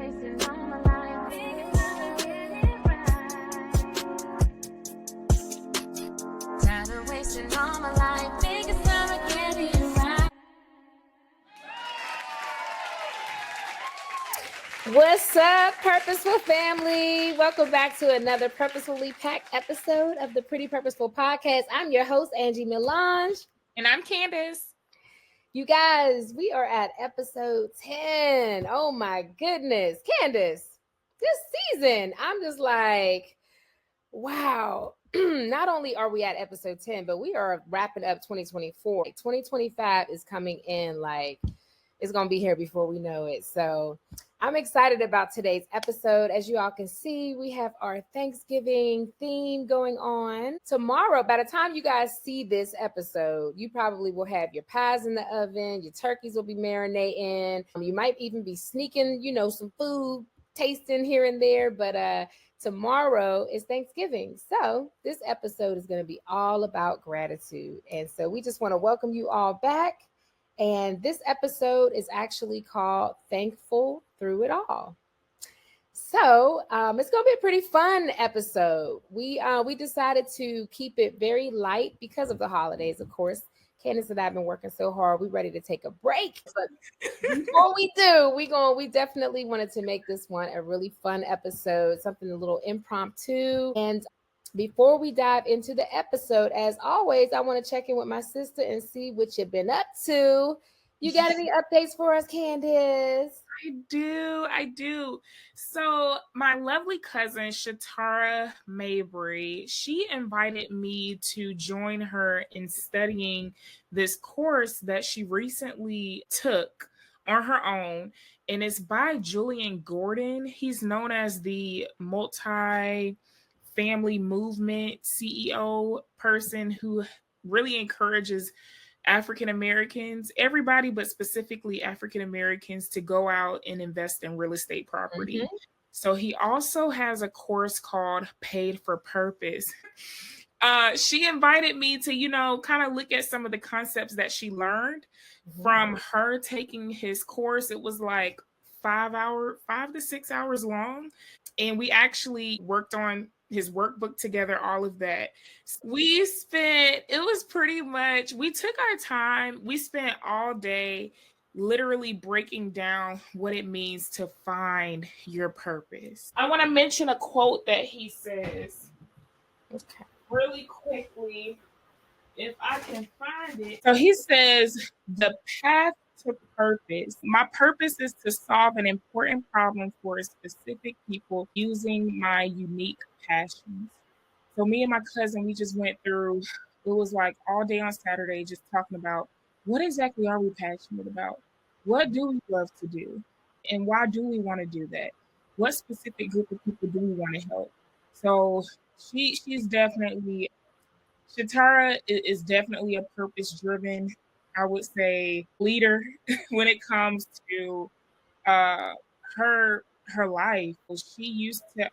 What's up, Purposeful family? Welcome back to another purposefully packed episode of the Pretty Purposeful Podcast. I'm your host, Angie Melange. And I'm Candace. You guys, we are at episode 10. Oh my goodness. Candace, this season, I'm just like, wow. Not only are we at episode 10, but we are wrapping up 2024. 2025 is coming in like it's going to be here before we know it. So I'm excited about today's episode. As you all can see, we have our Thanksgiving theme going on. Tomorrow, by the time you guys see this episode, you probably will have your pies in the oven, your turkeys will be marinating. You might even be sneaking, some food tasting here and there. But tomorrow is Thanksgiving. So this episode is going to be all about gratitude. And so we just want to welcome you all back. And this episode is actually called Thankful Through It All. So it's going to be a pretty fun episode. We decided to keep it very light because of the holidays, of course. Candace and I have been working so hard. We're ready to take a break. But before we do, we definitely wanted to make this one a really fun episode, something a little impromptu. And before we dive into the episode, as always, I want to check in with my sister and see what you've been up to. You got any updates for us, Candace? I do. So my lovely cousin, Shatara Mabry, she invited me to join her in studying this course that she recently took on her own. And it's by Julian Gordon. He's known as the multi-family movement CEO person who really encourages African Americans, everybody, but specifically African Americans, to go out and invest in real estate property. Mm-hmm. So he also has a course called Paid for Purpose. She invited me to, kind of look at some of the concepts that she learned from her taking his course. It was like 5 to 6 hours long. And we actually worked on his workbook together, all of that. We took our time. We spent all day literally breaking down what it means to find your purpose. I want to mention a quote that he says really quickly, if I can find it. So he says, the path to purpose. My purpose is to solve an important problem for a specific people using my unique passions. So me and my cousin, we just went through, it was like all day on Saturday, just talking about what exactly are we passionate about? What do we love to do? And why do we want to do that? What specific group of people do we want to help? So she's definitely, Shatara is definitely a purpose-driven, I would say, leader when it comes to her life. She used to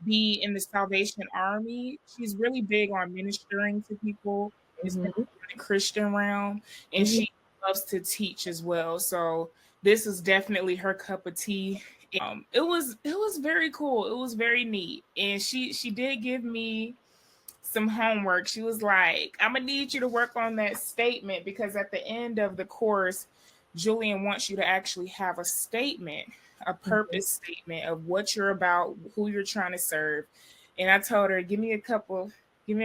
be in the Salvation Army. She's really big on ministering to people, especially in the Christian realm, and she loves to teach as well. So this is definitely her cup of tea. It was very cool. It was very neat, and she did give me some homework. She was like, I'm gonna need you to work on that statement, because at the end of the course, Julian wants you to actually have a statement, a purpose statement of what you're about, who you're trying to serve. And I told her, give me a couple more, give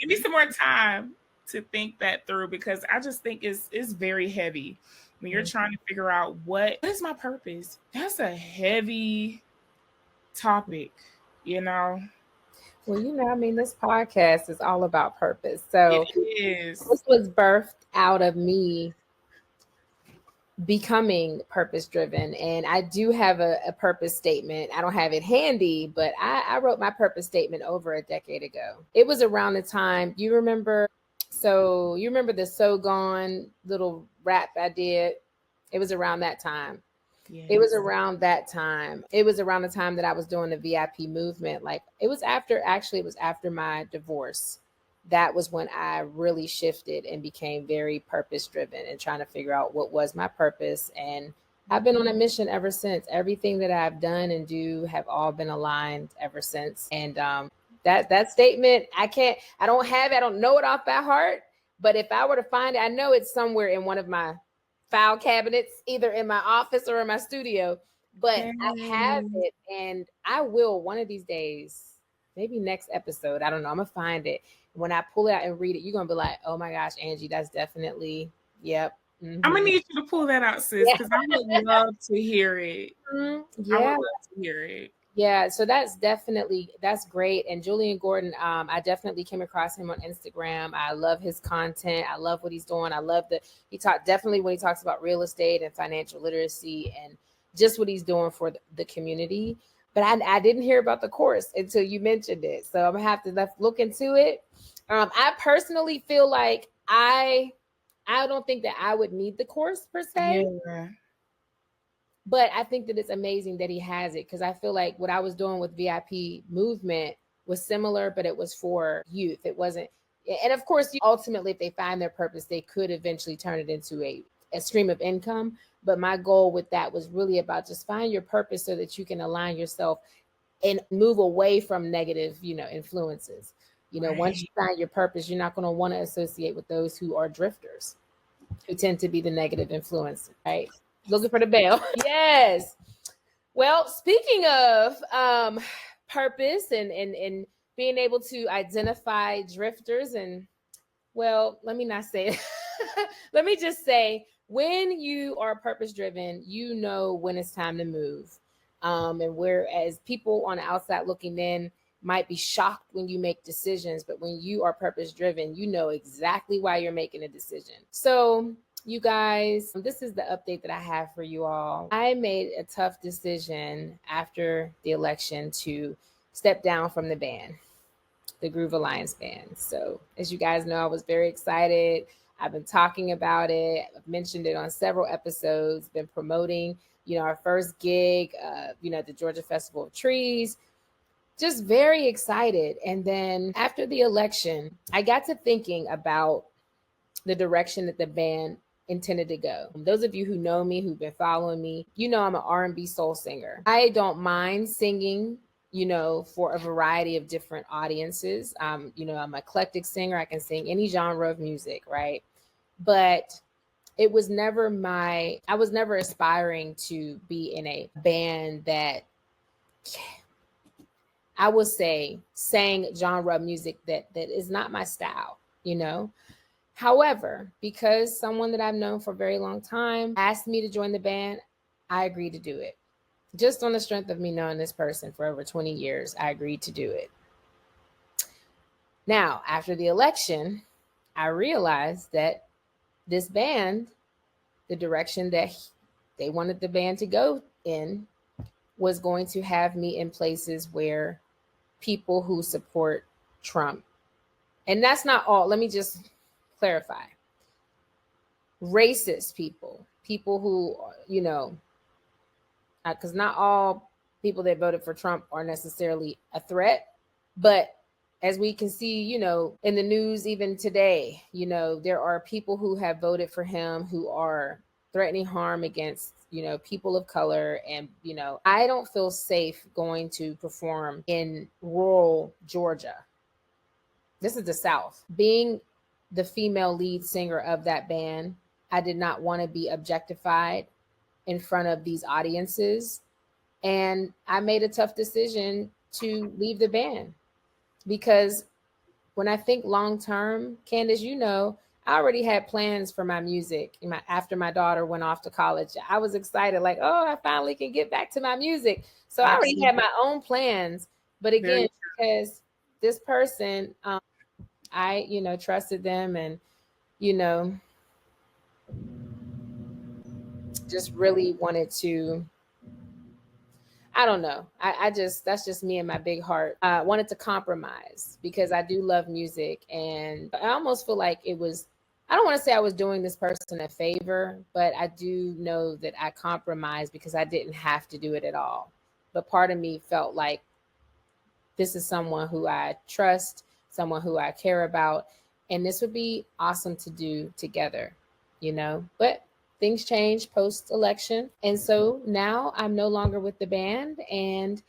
me some more time to think that through, because I just think it's very heavy when you're trying to figure out what is my purpose. That's a heavy topic. Well, this podcast is all about purpose. So it is. This was birthed out of me becoming purpose-driven. And I do have a purpose statement. I don't have it handy, but I wrote my purpose statement over a decade ago. It was around the time, you remember the So Gone little rap I did? It was around that time. Yes. It was around that time. It was around the time that I was doing the VIP movement. Like it was after my divorce. that was when I really shifted and became very purpose driven and trying to figure out what was my purpose. And I've been on a mission ever since. Everything that I've done and do have all been aligned ever since. And that statement, I don't have it, I don't know it off by heart. But if I were to find it, I know it's somewhere in one of my file cabinets, either in my office or in my studio. But I have Yay. it, and I will one of these days, maybe next episode. I don't know. I'm gonna find it. When I pull it out and read it, you're gonna be like, "Oh my gosh, Angie, that's definitely, yep." I'm gonna Mm-hmm. need you to pull that out, sis, Yeah. because I would love to hear it. I would Yeah. love to hear it. Yeah, so that's great. And Julian Gordon, I definitely came across him on Instagram. I love his content. I love what he's doing. I love that he talked definitely when he talks about real estate and financial literacy and just what he's doing for the community. But I didn't hear about the course until you mentioned it, so I'm gonna have to look into it. I personally feel like I don't think that I would need the course per se, Yeah. but I think that it's amazing that he has it, because I feel like what I was doing with VIP movement was similar, but it was for youth. It wasn't, and of course, ultimately, if they find their purpose, they could eventually turn it into a stream of income. But my goal with that was really about just find your purpose so that you can align yourself and move away from negative, influences. Once you Right. find your purpose, you're not going to want to associate with those who are drifters, who tend to be the negative influence, right? Looking for the bell. Yes. Well, speaking of purpose and being able to identify drifters, and well, let me not say it. Let me just say, when you are purpose driven, you know when it's time to move. And whereas people on the outside looking in might be shocked when you make decisions, but when you are purpose driven, you know exactly why you're making a decision. So, you guys, this is the update that I have for you all. I made a tough decision after the election to step down from the band, the Groove Alliance band. So, as you guys know, I was very excited. I've been talking about it. I've mentioned it on several episodes, been promoting, our first gig, the Georgia Festival of Trees. Just very excited. And then after the election, I got to thinking about the direction that the band intended to go. Those of you who know me, who've been following me, I'm an R&B soul singer. I don't mind singing, for a variety of different audiences. I'm an eclectic singer. I can sing any genre of music, right? But I was never aspiring to be in a band that, I would say, sang genre of music that is not my style. However, because someone that I've known for a very long time asked me to join the band, I agreed to do it. Just on the strength of me knowing this person for over 20 years, I agreed to do it. Now, after the election, I realized that this band, the direction that they wanted the band to go in, was going to have me in places where people who support Trump, and that's not all, let me just clarify, racist people who, because not all people that voted for Trump are necessarily a threat, but as we can see, in the news even today, there are people who have voted for him who are threatening harm against, people of color. And, I don't feel safe going to perform in rural Georgia. This is the South. Being the female lead singer of that band, I did not want to be objectified in front of these audiences. And I made a tough decision to leave the band, because when I think long term, Candace, I already had plans for my music. After my daughter went off to college, I was excited, like, oh, I finally can get back to my music. So I already Absolutely. had my own plans. But again, Very because this person, I, trusted them, and, you know, just really wanted to, I don't know. I just, that's just me and my big heart. I wanted to compromise because I do love music. And I almost feel like it was, I don't want to say I was doing this person a favor, but I do know that I compromised because I didn't have to do it at all. But part of me felt like this is someone who I trust, someone who I care about. And this would be awesome to do together, you know. But things change post election. And so now I'm no longer with the band, and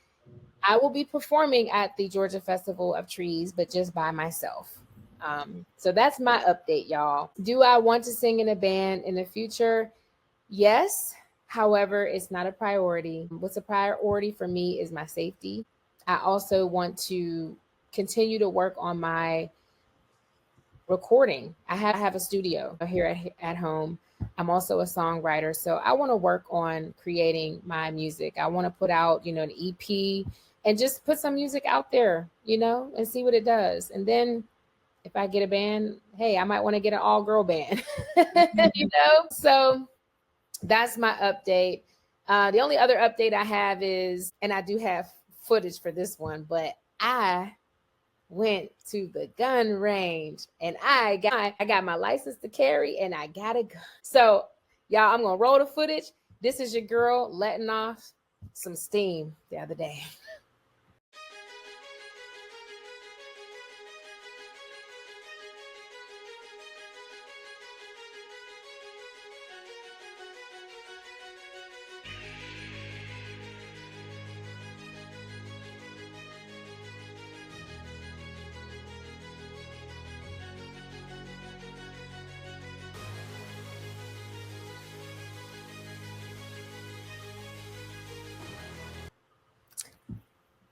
I will be performing at the Georgia Festival of Trees, but just by myself. So that's my update, y'all. Do I want to sing in a band in the future? Yes. However, it's not a priority. What's a priority for me is my safety. I also want to continue to work on my recording. I have a studio here at home. I'm also a songwriter. So I want to work on creating my music. I want to put out, an EP and just put some music out there, and see what it does. And then if I get a band, hey, I might want to get an all girl band, So that's my update. The only other update I have is, and I do have footage for this one, but I went to the gun range and I got my license to carry and I got a gun. So y'all, I'm gonna roll the footage. This is your girl letting off some steam the other day.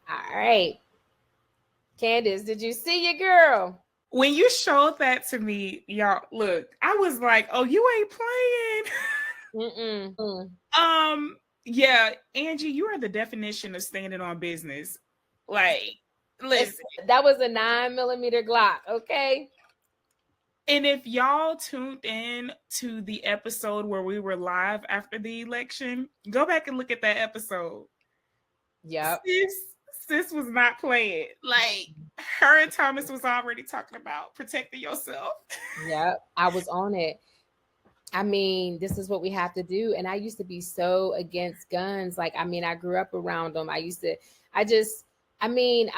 All right. Candace, did you see your girl? When you showed that to me, y'all, look, I was like, oh, you ain't playing. Yeah, Angie, you are the definition of standing on business. Like, listen. That was a 9mm Glock, okay? And if y'all tuned in to the episode where we were live after the election, go back and look at that episode. Yep. Sis was not playing. Like, her and Thomas was already talking about protecting yourself. Yep, I was on it. I mean, this is what we have to do. And I used to be so against guns. Like, I mean, I grew up around them. I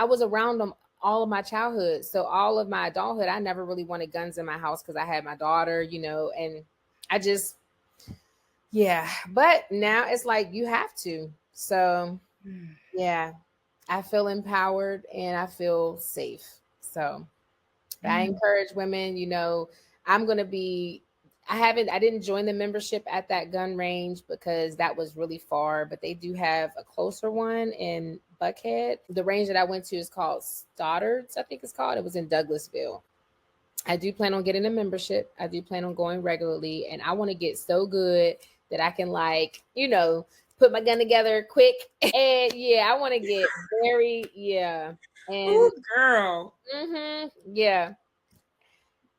was around them all of my childhood. So all of my adulthood, I never really wanted guns in my house because I had my daughter, and I just, yeah. But now it's like you have to. So, yeah, I feel empowered and I feel safe. So I encourage women, I'm going to be, I didn't join the membership at that gun range because that was really far, but they do have a closer one in Buckhead. The range that I went to is called Stoddard's, I think it's called. It was in Douglasville. I do plan on getting a membership. I do plan on going regularly, and I want to get so good that I can put my gun together quick. And yeah, I want to get very, yeah. And ooh, girl. Yeah.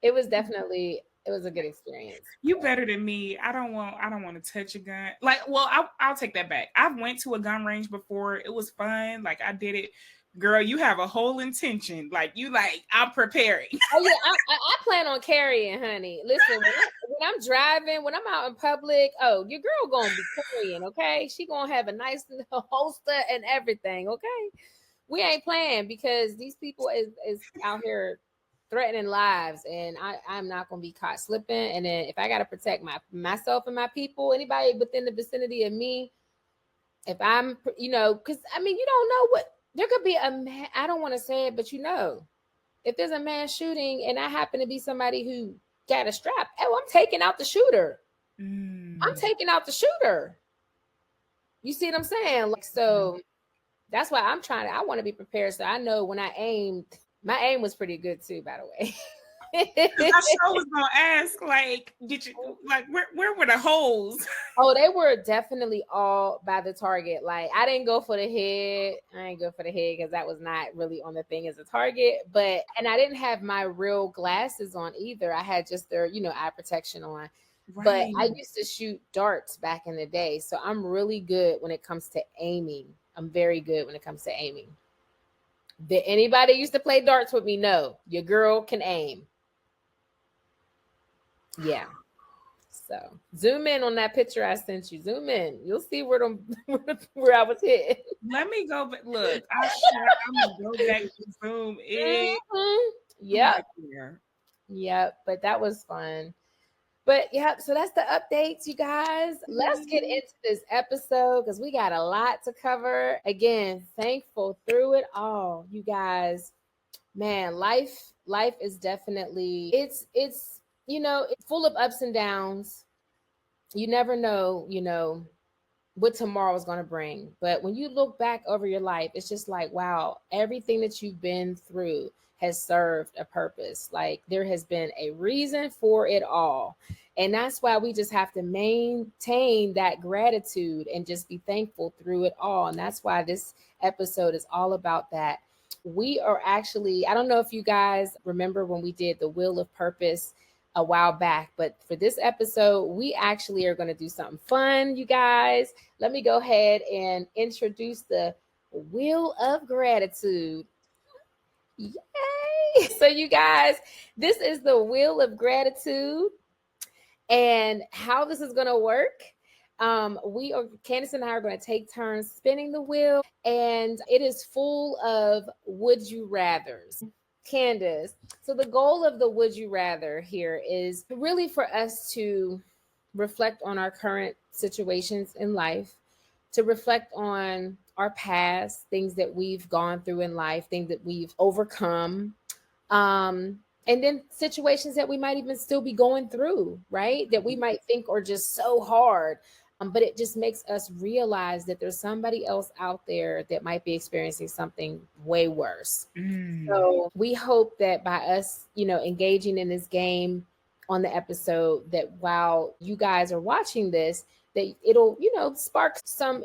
It was a good experience. You better than me. I don't want to touch a gun. Like, well, I'll take that back. I went to a gun range before. It was fun. Like, I did it. Girl, you have a whole intention. I'm preparing. Oh yeah, I plan on carrying, honey. Listen, when I'm driving, when I'm out in public, oh, your girl gonna be carrying, okay? She gonna have a nice holster and everything, okay? We ain't playing because these people is out here threatening lives, and I'm not gonna be caught slipping. And then if I gotta protect myself and my people, anybody within the vicinity of me, if I'm, because you don't know what there could be a man. I don't want to say it, but if there's a man shooting and I happen to be somebody who got a strap, oh, I'm taking out the shooter. I'm taking out the shooter. You see what I'm saying? Like, so that's why I want to be prepared. So I know when I aimed, my aim was pretty good too, by the way. I sure was gonna ask, did you where were the holes? Oh, they were definitely all by the target. Like, I didn't go for the head. I didn't go for the head because that was not really on the thing as a target. And I didn't have my real glasses on either. I had just their, eye protection on. Right. But I used to shoot darts back in the day. So I'm really good when it comes to aiming. I'm very good when it comes to aiming. Did anybody used to play darts with me? No, your girl can aim. Yeah. So zoom in on that picture I sent you. Zoom in. You'll see where I was hit. Let me go back. Look, I'm gonna go back to zoom in. Yep. Yeah. Yep. But that was fun. But yep, so that's the updates, you guys. Let's get into this episode because we got a lot to cover. Again, thankful through it all, you guys. Man, life is definitely it's it's full of ups and downs. You never know, what tomorrow is going to bring. But when you look back over your life, it's just like, wow, everything that you've been through has served a purpose. Like there has been a reason for it all. And that's why we just have to maintain that gratitude and just be thankful through it all. And that's why this episode is all about that. We are actually, I don't know if you guys remember when we did the Wheel of Purpose a while back, but for this episode, we actually are going to do something fun, you guys. Let me go ahead and introduce the Wheel of Gratitude. Yay! So, you guys, this is the Wheel of Gratitude, and how this is going to work. Candace and I are going to take turns spinning the wheel, and it is full of would you rathers. Candace, so the goal of the would you rather here is really for us to reflect on our current situations in life, to reflect on our past, things that we've gone through in life, things that we've overcome, and then situations that we might even still be going through, right? That we might think are just so hard. But it just makes us realize that there's somebody else out there that might be experiencing something way worse. So we hope that by us, engaging in this game on the episode, that while you guys are watching this, that it'll, spark some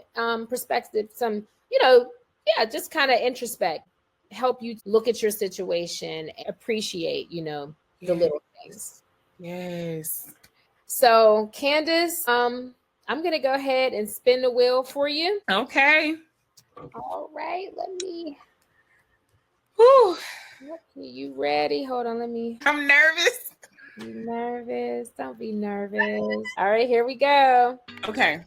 perspective, some, yeah, just kind of introspect, help you look at your situation, appreciate, the little things. Yes. So, Candace, I'm gonna go ahead and spin the wheel for you. Okay. All right, let me. Whew. Okay, you ready? Hold on, let me. I'm nervous. You nervous? Don't be nervous. All right, here we go. Okay.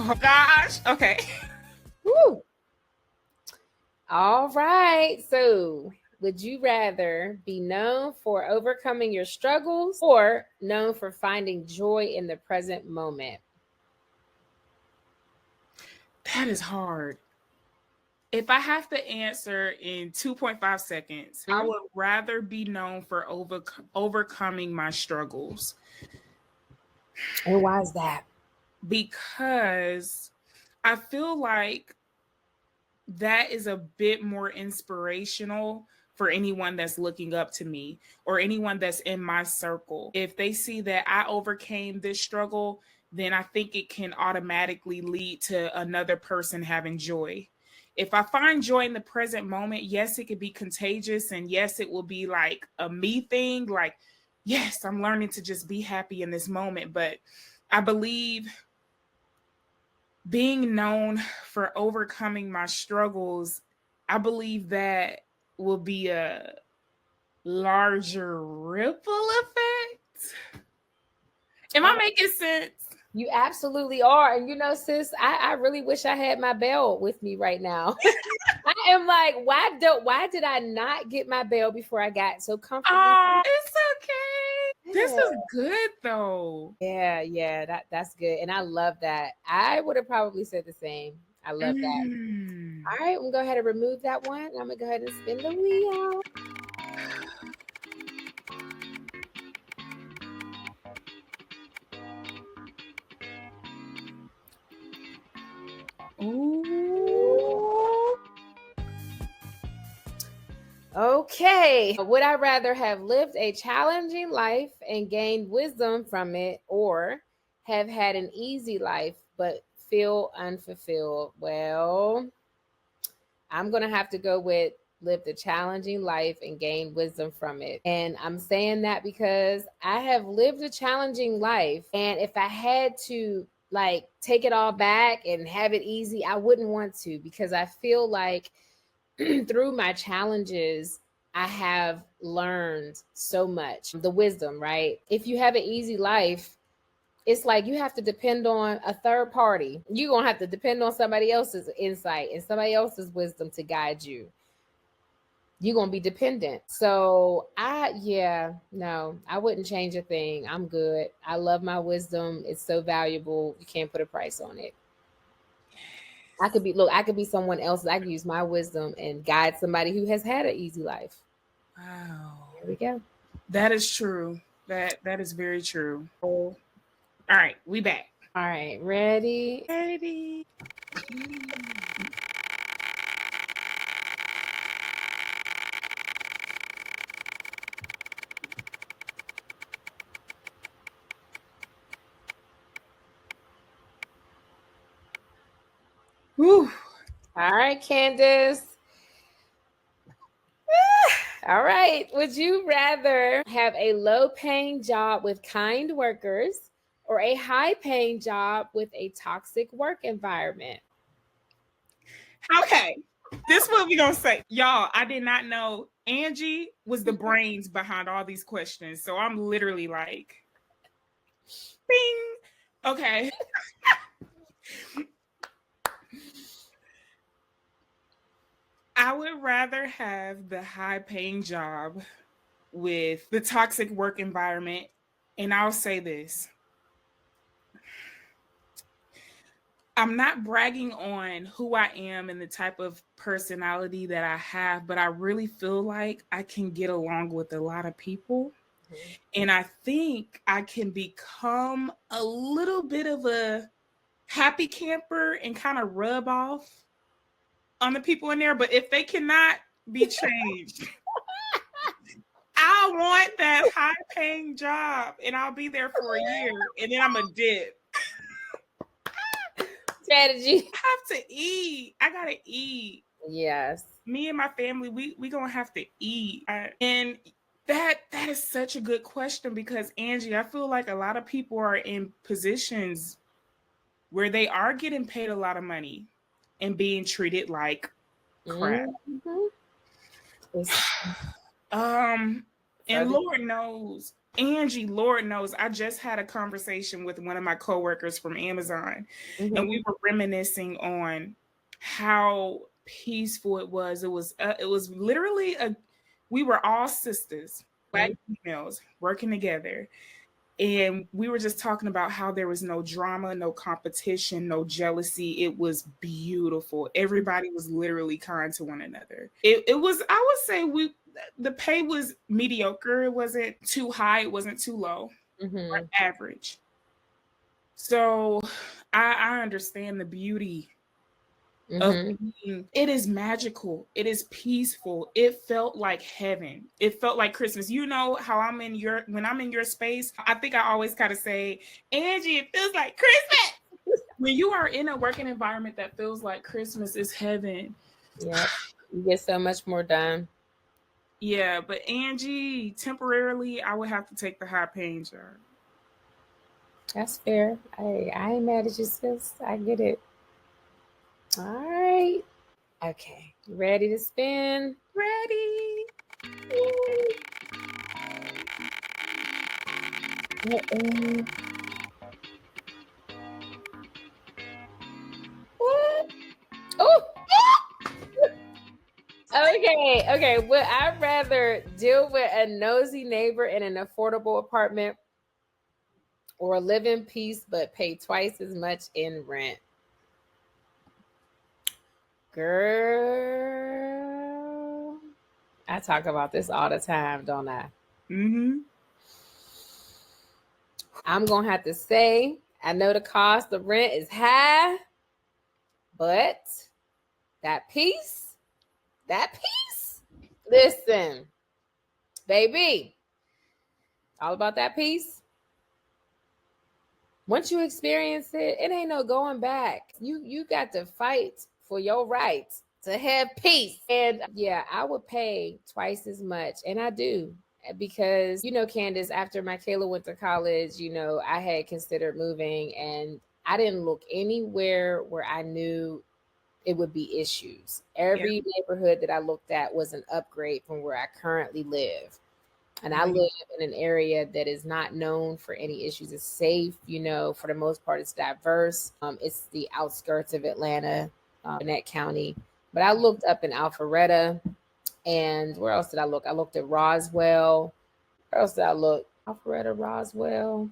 Oh gosh. Okay. Woo. All right. So, would you rather be known for overcoming your struggles or known for finding joy in the present moment? That is hard. If I have to answer in 2.5 seconds, I would rather be known for overcoming my struggles. And why is that? Because I feel like that is a bit more inspirational for anyone that's looking up to me or anyone that's in my circle. If they see that I overcame this struggle, then I think it can automatically lead to another person having joy. If I find joy in the present moment, yes, it could be contagious, and yes, it will be like a me thing. Like, yes, I'm learning to just be happy in this moment. But I believe being known for overcoming my struggles, I believe that will be a larger ripple effect. Am I making sense? You absolutely are. And sis, I really wish I had my bell with me right now. I am like, why did I not get my bell before I got so comfortable? Oh, it's okay. This is good though. Yeah, that's good. And I love that. I would have probably said the same. I love that. All right, we'll go ahead and remove that one. I'm gonna go ahead and spin the wheel. Ooh. Okay. Would I rather have lived a challenging life and gained wisdom from it, or have had an easy life but feel unfulfilled? Well, I'm going to have to go with lived a challenging life and gain wisdom from it. And I'm saying that because I have lived a challenging life. And if I had to like take it all back and have it easy, I wouldn't want to, because I feel like through my challenges, I have learned so much. The wisdom, right? If you have an easy life, it's like you have to depend on a third party. You're going to have to depend on somebody else's insight and somebody else's wisdom to guide you. You're going to be dependent. So no, I wouldn't change a thing. I'm good. I love my wisdom. It's so valuable. You can't put a price on it. I could be someone else. I could use my wisdom and guide somebody who has had an easy life. Wow. There we go. That is true. That is very true. All right, we back. All right, ready? Ready. Whew. All right, Candace. All right. Would you rather have a low paying job with kind workers or a high paying job with a toxic work environment? Okay. This is what we gonna say. Y'all, I did not know Angie was the brains behind all these questions. So I'm literally like, bing. Okay. I would rather have the high paying job with the toxic work environment. And I'll say this. I'm not bragging on who I am and the type of personality that I have, but I really feel like I can get along with a lot of people. Mm-hmm. And I think I can become a little bit of a happy camper and kind of rub off on the people in there. But if they cannot be changed, I want that high paying job and I'll be there for a year and then I'm a dip. Strategy. I have to eat. I gotta eat. Yes. Me and my family, we gonna have to eat. And that is such a good question because Angie, I feel like a lot of people are in positions where they are getting paid a lot of money and being treated like crap. Mm-hmm. And Lord knows, Angie, Lord knows, I just had a conversation with one of my coworkers from Amazon, mm-hmm. and we were reminiscing on how peaceful it was. It was literally we were all sisters, black females working together. And we were just talking about how there was no drama, no competition, no jealousy. It was beautiful. Everybody was literally kind to one another. It was, I would say the pay was mediocre. It wasn't too high. It wasn't too low. Mm-hmm. Or average. So I understand the beauty of being. It is magical. It is peaceful. It felt like heaven. It felt like Christmas. You know how when I'm in your space, I think I always kind of say, Angie, it feels like Christmas. When you are in a working environment that feels like Christmas, is heaven. Yeah, you get so much more done. Yeah, but Angie, temporarily, I would have to take the high paying job. That's fair. I ain't mad at you, sis. I get it. All right. Okay. Ready to spin? Ready. Oh. Okay. Would I rather deal with a nosy neighbor in an affordable apartment or live in peace but pay twice as much in rent? Girl, I talk about this all the time, don't I? Mm-hmm. I'm going to have to say, I know the cost of rent is high, but that peace, listen, baby, all about that peace. Once you experience it, it ain't no going back. You got to fight for your rights to have peace. And yeah, I would pay twice as much. And I do. Because, Candace, after Michaela went to college, I had considered moving and I didn't look anywhere where I knew it would be issues. Every neighborhood that I looked at was an upgrade from where I currently live. And I live in an area that is not known for any issues. It's safe, for the most part, it's diverse. It's the outskirts of Atlanta, Gwinnett County. But I looked up in Alpharetta, and where else did I look? I looked at Roswell. Where else did I look? Alpharetta, Roswell.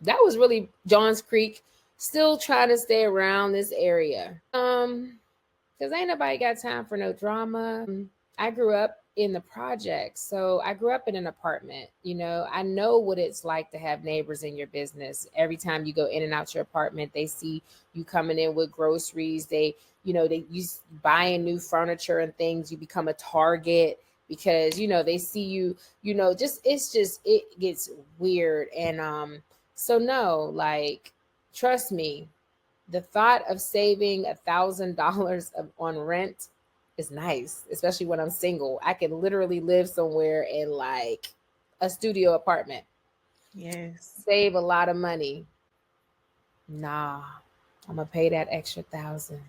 That was really Johns Creek. Still trying to stay around this area. Because ain't nobody got time for no drama. I grew up in the projects. So I grew up in an apartment. I know what it's like to have neighbors in your business. Every time you go in and out your apartment, they see you coming in with groceries. You buying new furniture and things. You become a target because, they see you, it gets weird. And so no, like, trust me, the thought of saving $1,000 on rent is nice, especially when I'm single. I can literally live somewhere in like a studio apartment. Yes. Save a lot of money. Nah, I'm gonna pay that extra 1,000.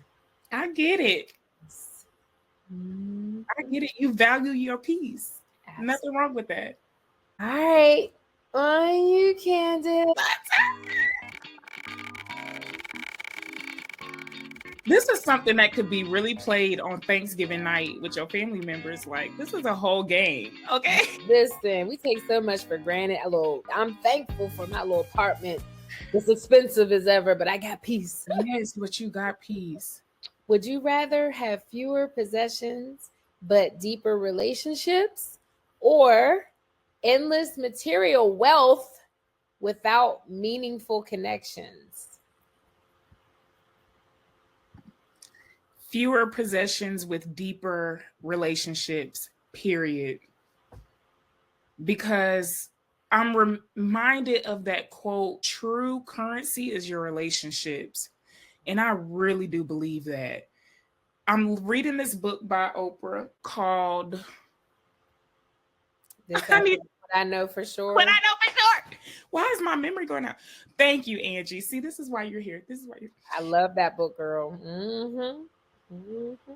I get it. I get it. You value your peace. Absolutely. Nothing wrong with that. All right. On you, Candace. This is something that could be really played on Thanksgiving night with your family members. Like, this is a whole game, okay? Listen, we take so much for granted. I'm thankful for my little apartment. It's expensive as ever, but I got peace. Yes, but you got peace. Would you rather have fewer possessions but deeper relationships, or endless material wealth without meaningful connections? Fewer possessions with deeper relationships, period. Because I'm reminded of that quote, true currency is your relationships. And I really do believe that. I'm reading this book by Oprah called What I Know for Sure. What I Know for Sure. Why is my memory going out? Thank you, Angie. See, this is why you're here. I love that book, girl. Mm-hmm. Mm-hmm.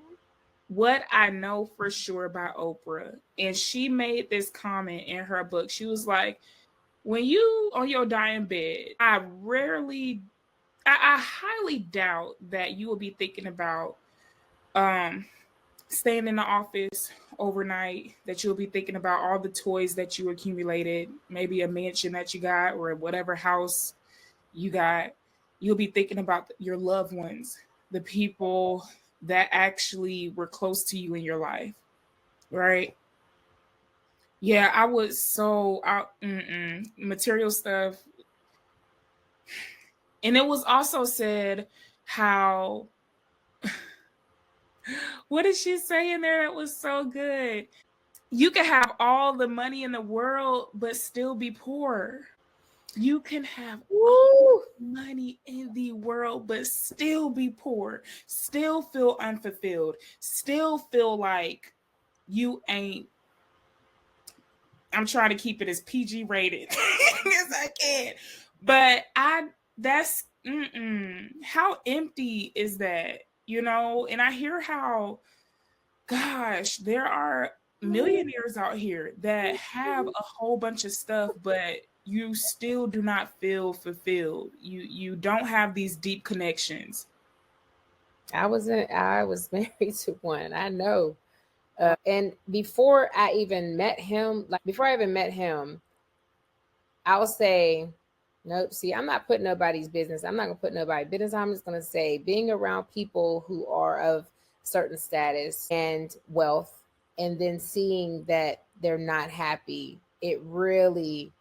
What I Know for Sure by Oprah. And she made this comment in her book. She was like, when you on your dying bed, I highly doubt that you will be thinking about staying in the office overnight, that you'll be thinking about all the toys that you accumulated, maybe a mansion that you got or whatever house you got. You'll be thinking about your loved ones, the people that actually were close to you in your life, right? Yeah, I was so out material stuff. And it was also said how what did she say in there that was so good? You can have all the money in the world but still be poor. You can have all the money in the world but still be poor, still feel unfulfilled, still feel like you ain't. I'm trying to keep it as PG rated as I can. But that's how empty is that? And I hear how, gosh, there are millionaires out here that have a whole bunch of stuff, but you still do not feel fulfilled. You don't have these deep connections. I was married to one. I know. And before I even met him, I'll say, nope. See, I'm not putting nobody's business. I'm not gonna put nobody's business. I'm just gonna say, being around people who are of certain status and wealth, and then seeing that they're not happy, it really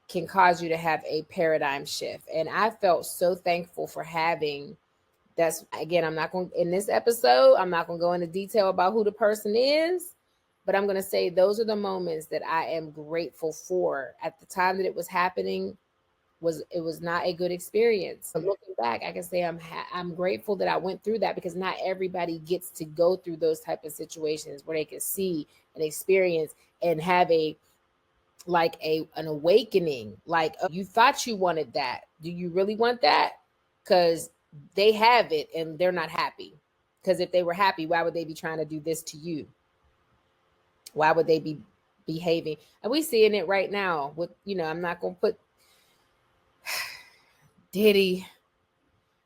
can cause you to have a paradigm shift. And I felt so thankful for having. That's, again, I'm not going, in this episode, I'm not going to go into detail about who the person is, but I'm going to say those are the moments that I am grateful for. At the time that it was happening, it was not a good experience. But looking back, I can say I'm grateful that I went through that, because not everybody gets to go through those type of situations where they can see and experience and have an awakening. Like, you thought you wanted that. Do you really want that? Because they have it and they're not happy. Because if they were happy, why would they be trying to do this to you? Why would they be behaving? And we seeing it right now with, I'm not going to put Diddy.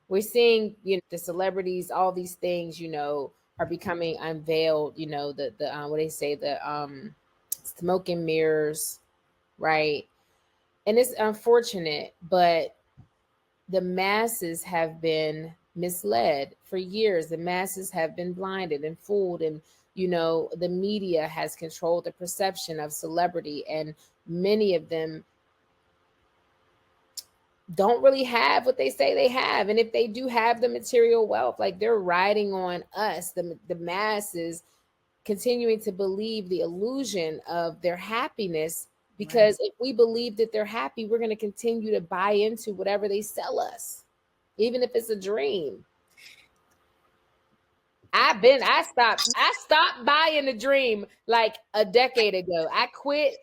We're seeing, the celebrities, all these things, are becoming unveiled, the what they say, the smoke and mirrors, right? And it's unfortunate, but the masses have been misled for years. The masses have been blinded and fooled, and the media has controlled the perception of celebrity, and many of them don't really have what they say they have. And if they do have the material wealth, like, they're riding on us, the masses, continuing to believe the illusion of their happiness, because if we believe that they're happy, we're going to continue to buy into whatever they sell us, even if it's a dream. I stopped buying the dream like a decade ago. I quit.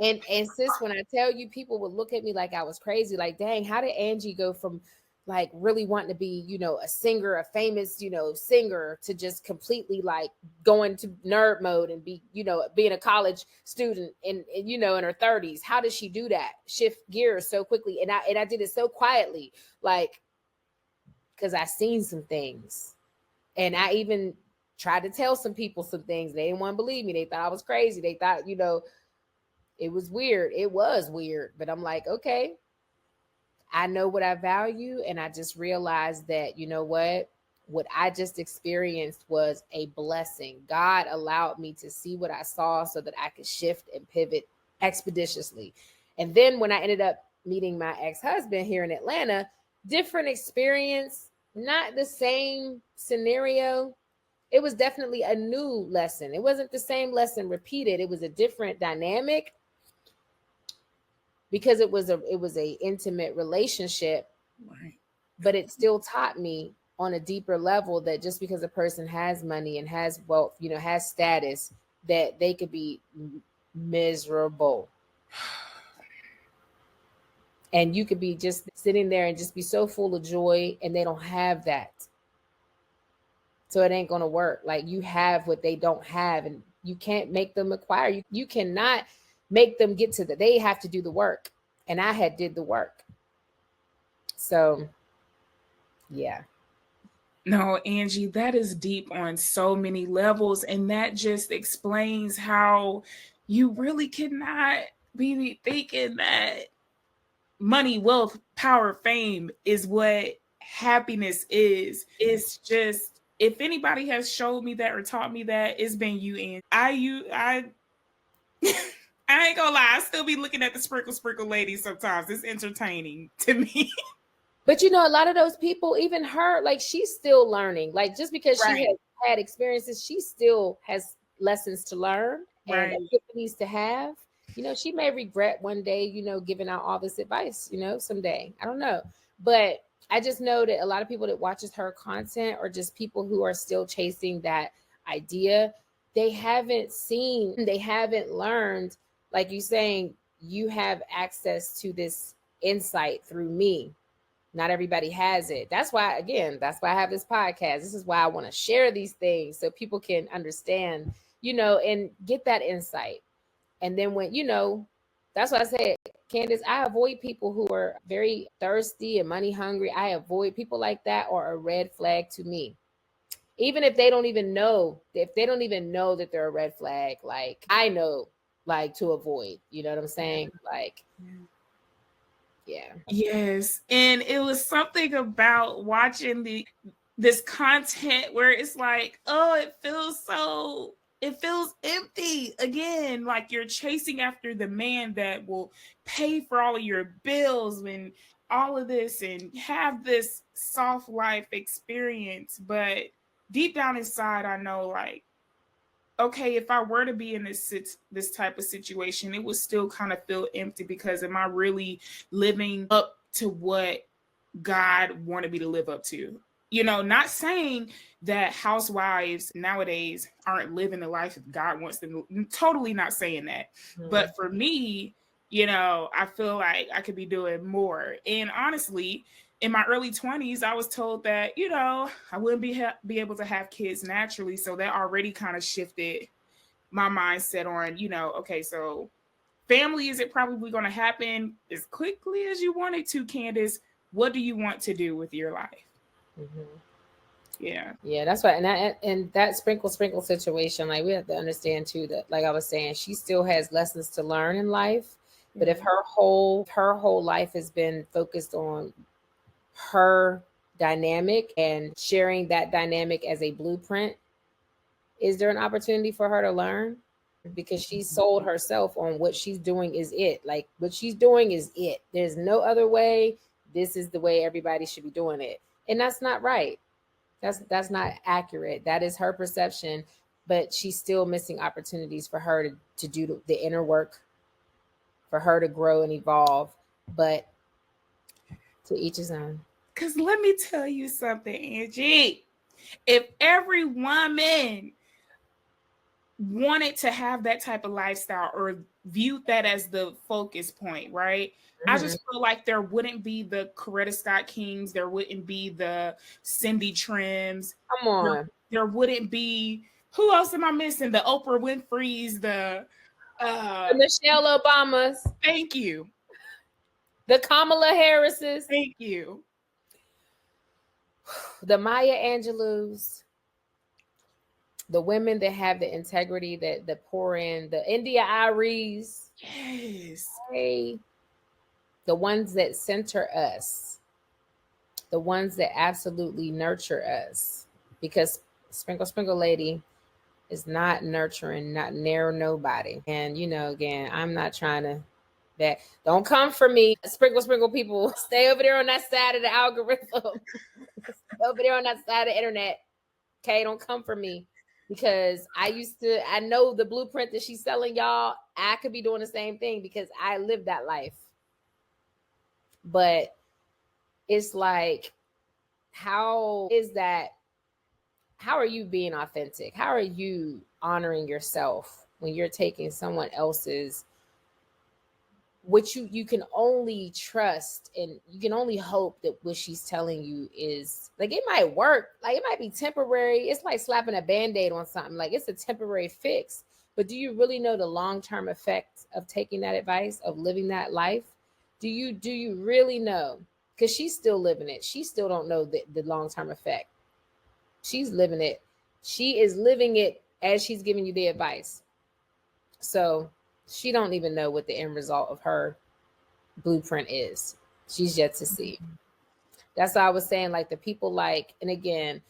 And sis, when I tell you, people would look at me like I was crazy. Like, dang, how did Angie go from like really wanting to be, a singer, a famous, singer, to just completely like going to nerd mode and be, being a college student in her 30s? How did she do that? Shift gears so quickly. And I did it so quietly, like, because I seen some things. And I even tried to tell some people some things. They didn't want to believe me. They thought I was crazy. They thought, it was weird. It was weird. But I'm like, okay, I know what I value. And I just realized that, what I just experienced was a blessing. God allowed me to see what I saw so that I could shift and pivot expeditiously. And then when I ended up meeting my ex-husband here in Atlanta, different experience, not the same scenario. It was definitely a new lesson. It wasn't the same lesson repeated. It was a different dynamic, because it was a intimate relationship, right? But it still taught me on a deeper level that just because a person has money and has wealth, has status, that they could be miserable. And you could be just sitting there and just be so full of joy, and they don't have that. So it ain't going to work. Like, you have what they don't have, and you can't make them acquire. You cannot make them get to they have to do the work. And I had did the work. So, yeah. No, Angie, that is deep on so many levels. And that just explains how you really cannot be thinking that money, wealth, power, fame is what happiness is. It's just, if anybody has showed me that or taught me that, it's been you, and I I ain't gonna lie, I still be looking at the sprinkle ladies sometimes. It's entertaining to me. But a lot of those people, even her, like, she's still learning. Like, just because she has had experiences, she still has lessons to learn and epiphanies to have. She may regret one day, giving out all this advice, someday. I don't know. But I just know that a lot of people that watches her content, or just people who are still chasing that idea, they haven't learned, like you saying, you have access to this insight through me. Not everybody has it. That's why I have this podcast. This is why I want to share these things so people can understand, and get that insight. And then when, that's what I said, Candace, I avoid people who are very thirsty and money hungry. I avoid people like that, or a red flag to me. Even if they don't even know that they're a red flag, like, I know, like, to avoid, you know what I'm saying? Like, yeah. Yes. And it was something about watching this content where it's like, oh, it feels empty again. Like, you're chasing after the man that will pay for all of your bills and all of this, and have this soft life experience. But deep down inside, I know, like, okay, if I were to be in this type of situation, it would still kind of feel empty, because am I really living up to what God wanted me to live up to? Not saying that housewives nowadays aren't living the life that God wants them to. Totally not saying that. Mm-hmm. But for me, I feel like I could be doing more. And honestly, in my early 20s, I was told that, I wouldn't be able to have kids naturally. So that already kind of shifted my mindset on, okay, so family isn't probably going to happen as quickly as you want it to, Candace. What do you want to do with your life? Mm-hmm. Yeah, that's right. And that sprinkle situation, like we have to understand too that, like I was saying, she still has lessons to learn in life. But if her whole life has been focused on her dynamic and sharing that dynamic as a blueprint, is there an opportunity for her to learn? Because she sold herself on what she's doing is it. Like what she's doing is it. There's no other way. This is the way everybody should be doing it. And that's not right. That's not accurate. That is her perception, but she's still missing opportunities for her to do the inner work, for her to grow and evolve. But to each his own. Because let me tell you something, Angie. If every woman wanted to have that type of lifestyle or viewed that as the focus point, right? Mm-hmm. I just feel like there wouldn't be the Coretta Scott Kings, there wouldn't be the Cindy Trims. Come on. There wouldn't be, who else am I missing? The Oprah Winfrey's, the Michelle Obamas. Thank you. The Kamala Harris's. Thank you. The Maya Angelou's. The women that have the integrity that pour in, the India Aries. Yes. Hey, the ones that center us. The ones that absolutely nurture us. Because Sprinkle Lady is not nurturing, not near nobody. And, again, I'm not trying to, that don't come for me. Sprinkle people. Stay over there on that side of the algorithm. Over there on that side of the internet. Okay, don't come for me. Because I know the blueprint that she's selling y'all. I could be doing the same thing because I lived that life. But it's like, how are you being authentic? How are you honoring yourself when you're taking someone else's, which you can only trust and you can only hope that what she's telling you is, like, it might work, like it might be temporary. It's like slapping a Band-Aid on something, like it's a temporary fix. But do you really know the long-term effects of taking that advice, of living that life? Do you really know? Because she's still living it. She still don't know the long-term effect. She's living it. She is living it as she's giving you the advice. So she don't even know what the end result of her blueprint is. She's yet to see. That's why I was saying, like, the people, like, and again,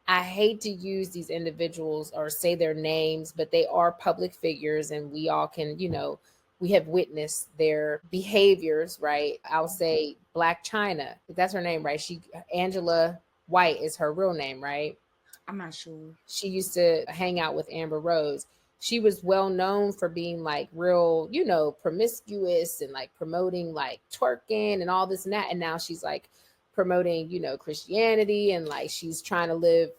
I hate to use these individuals or say their names, but they are public figures and we all can, we have witnessed their behaviors, right? I'll say Black China. That's her name, right? Angela White is her real name, right? I'm not sure. She used to hang out with Amber Rose. She was well known for being like real, promiscuous and like promoting like twerking and all this and that. And now she's like promoting, Christianity, and like she's trying to live,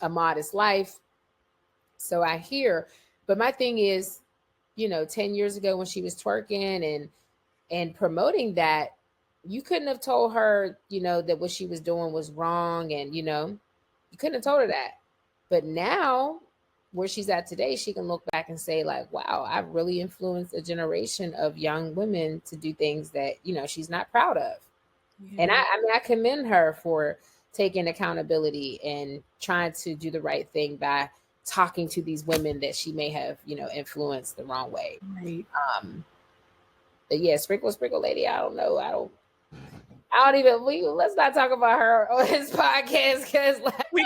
a modest life. So I hear, but my thing is, 10 years ago when she was twerking and promoting that, you couldn't have told her, that what she was doing was wrong. And, you couldn't have told her that. But now, where she's at today, she can look back and say, like, wow, I've really influenced a generation of young women to do things that, she's not proud of. Yeah. And I commend her for taking accountability and trying to do the right thing by talking to these women that she may have, influenced the wrong way. Right. But yeah, Sprinkle Lady, I don't know. Let's not talk about her on this podcast, because like, we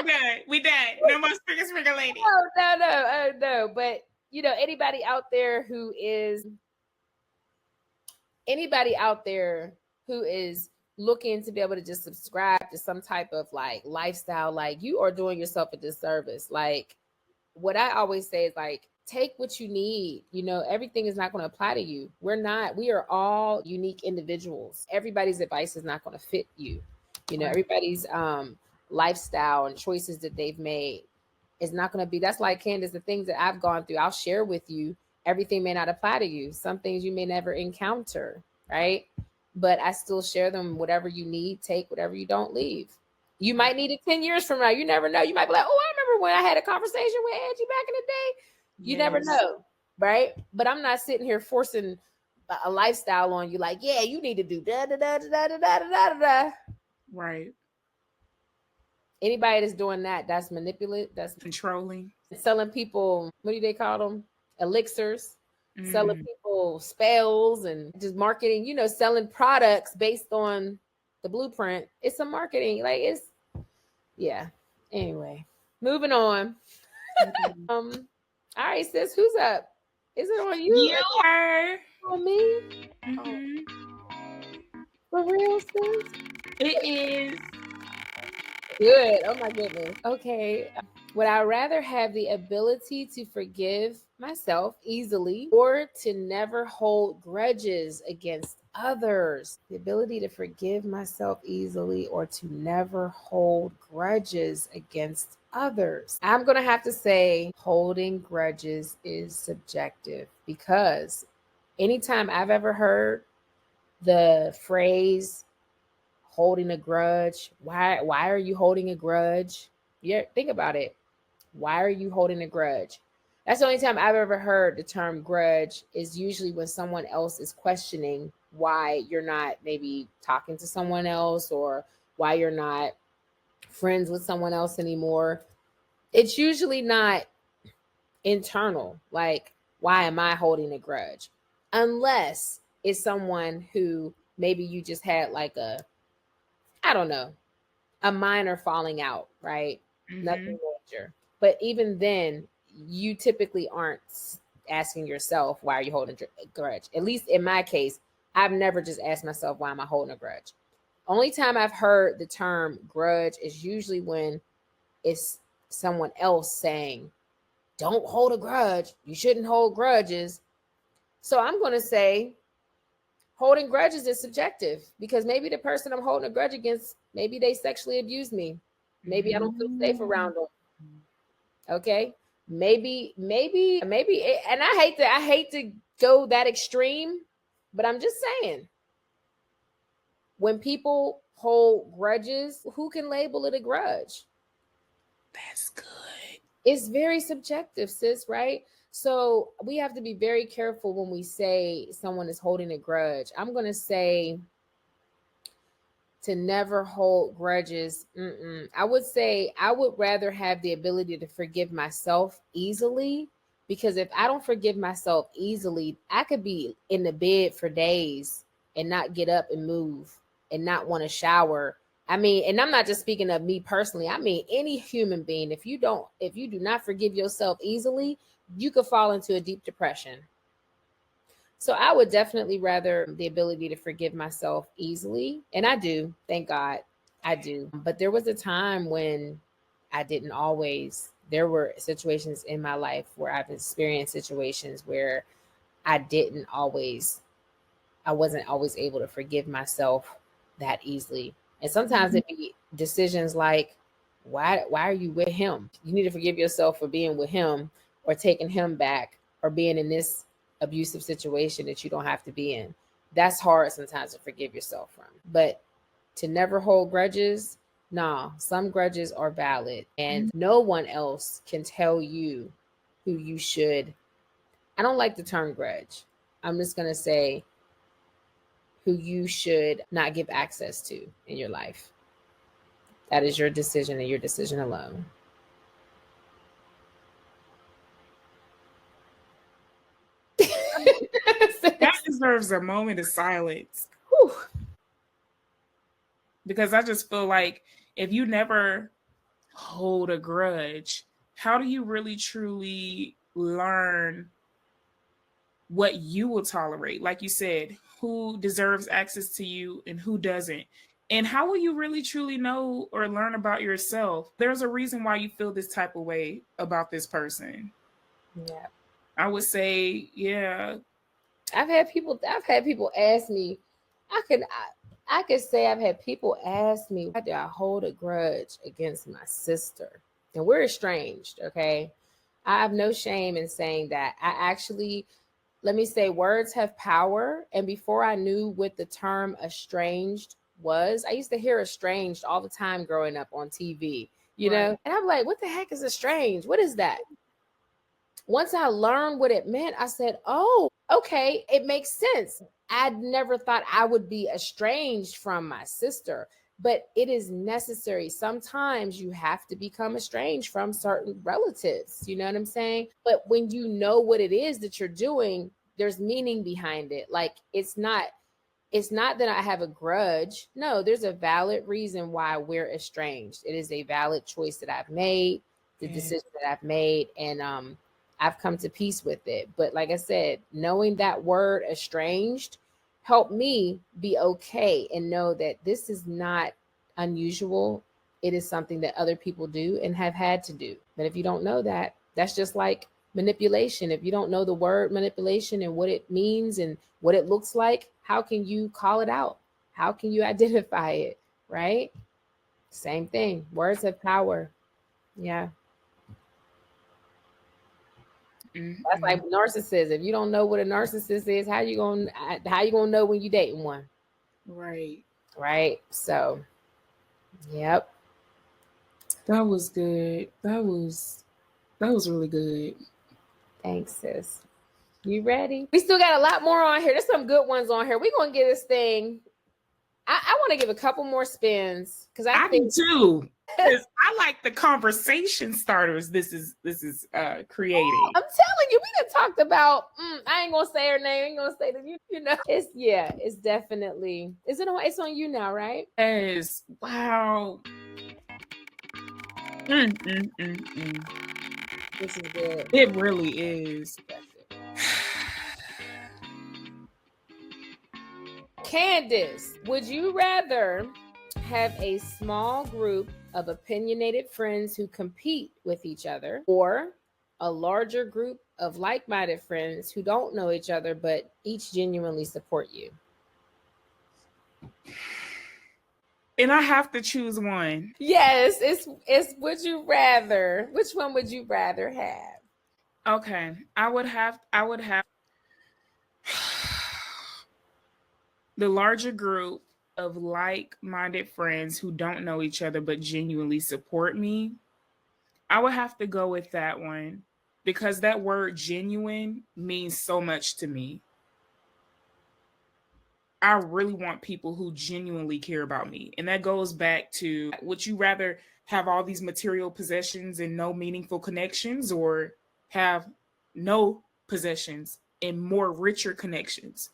done. No more Sprinkle Lady. No. But anybody out there who is looking to be able to just subscribe to some type of like lifestyle, like, you are doing yourself a disservice. Like, what I always say is, like, take what you need. Everything is not going to apply to you. We are all unique individuals. Everybody's advice is not going to fit you. Everybody's lifestyle and choices that they've made is not going to be. That's like, Candace, the things that I've gone through, I'll share with you. Everything may not apply to you. Some things you may never encounter, right? but I still share them. Whatever you need, take. Whatever you don't, leave. You might need it 10 years from now. You never know. You might be like, oh, I remember when I had a conversation with Angie back in the day. You never Yes. know, right? But I'm not sitting here forcing a lifestyle on you like, yeah, you need to do da da da da da da da da da. Right. Anybody that's doing that, that's manipulative, that's Controlling. selling people, what do they call them? Elixirs. Selling Mm. people spells and just marketing, selling products based on the blueprint. It's a marketing. Like yeah. Anyway, moving on. All right, sis, who's up? Is it on you? You are. On me? Oh, Mm-hmm. for real, sis? It is. Good. Oh my goodness. Okay. Would I rather have the ability to forgive myself easily or to never hold grudges against others? The ability to forgive myself easily or to never hold grudges against others. I'm going to have to say holding grudges is subjective because anytime I've ever heard the phrase holding a grudge, why are you holding a grudge? Yeah, think about it. Why are you holding a grudge? That's the only time I've ever heard the term grudge is usually when someone else is questioning why you're not maybe talking to someone else or why you're not friends with someone else anymore. It's usually not internal, like, why am I holding a grudge? Unless it's someone who maybe you just had like I don't know, a minor falling out, right? Mm-hmm. Nothing major. But even then, you typically aren't asking yourself, why are you holding a grudge? At least in my case, I've never just asked myself, why am I holding a grudge? Only time I've heard the term grudge is usually when it's someone else saying, don't hold a grudge. You shouldn't hold grudges. So I'm going to say holding grudges is subjective because maybe the person I'm holding a grudge against, maybe they sexually abused me. Maybe I don't feel safe around them. Okay. Maybe, and I hate to go that extreme, but I'm just saying when people hold grudges, who can label it a grudge? That's good. It's very subjective, sis, right? So we have to be very careful when we say someone is holding a grudge. I'm going to say to never hold grudges. I would say I would rather have the ability to forgive myself easily because if I don't forgive myself easily, I could be in the bed for days and not get up and move and not want to shower. I mean, and I'm not just speaking of me personally. I mean, any human being, if you do not forgive yourself easily, you could fall into a deep depression. So I would definitely rather the ability to forgive myself easily. And I do, thank God. I do. But there was a time when I didn't always. There were situations in my life where I've experienced situations where I didn't always I wasn't always able to forgive myself that easily. And sometimes it be decisions like, why are you with him? You need to forgive yourself for being with him or taking him back or being in this abusive situation that you don't have to be in. That's hard sometimes to forgive yourself from. But to never hold grudges, nah, some grudges are valid and no one else can tell you who you should. I don't like the term grudge. I'm just going to say who you should not give access to in your life. That is your decision and your decision alone. That deserves a moment of silence. Whew. Because I just feel like if you never hold a grudge, how do you really truly learn what you will tolerate? Like you said, who deserves access to you and who doesn't? And how will you really truly know or learn about yourself? There's a reason why you feel this type of way about this person. Yeah. I would say, yeah. I've had people ask me, I could say I've had people ask me, why do I hold a grudge against my sister? And we're estranged, okay? I have no shame in saying that. I actually let me say, words have power. And before I knew what the term estranged was, I used to hear estranged all the time growing up on TV, you Right. know? And I'm like, what the heck is estranged? What is that? Once I learned what it meant, I said, oh, okay, it makes sense. I'd never thought I would be estranged from my sister, but it is necessary. Sometimes you have to become estranged from certain relatives. You know what I'm saying? But when you know what it is that you're doing, there's meaning behind it. Like it's not that I have a grudge. No, there's a valid reason why we're estranged. It is a valid choice that I've made, the Yeah. decision that I've made, and I've come to peace with it. But like I said, knowing that word estranged helped me be okay and know that this is not unusual. It is something that other people do and have had to do. But if you don't know that, that's just like manipulation. If you don't know the word manipulation and what it means and what it looks like, how can you call it out? How can you identify it? Right? Same thing. Words have power. Yeah. That's Mm-mm. like narcissist. If you don't know what a narcissist is, how you gonna know when you dating one? Right. Right? So, yep. That was good. That was really good. Thanks, sis. You ready? We still got a lot more on here. There's some good ones on here. We're gonna get this thing. I want to give a couple more spins because I I do think too. 'Cause I like the conversation starters. This is creating. I'm telling you, we done talked about. I ain't gonna say her name. I ain't gonna say that you know. It's definitely. Is it on? It's on you now, right? Yes. Wow. Mm, mm, mm, mm. This is good. It really is. Candace, would you rather have a small group of opinionated friends who compete with each other, or a larger group of like minded friends who don't know each other but each genuinely support you? And I have to choose one. Yes, it's would you rather? Which one would you rather have? Okay. I would have the larger group of like-minded friends who don't know each other but genuinely support me. I would have to go with that one because that word genuine means so much to me. I really want people who genuinely care about me. And that goes back to, would you rather have all these material possessions and no meaningful connections, or have no possessions and more richer connections?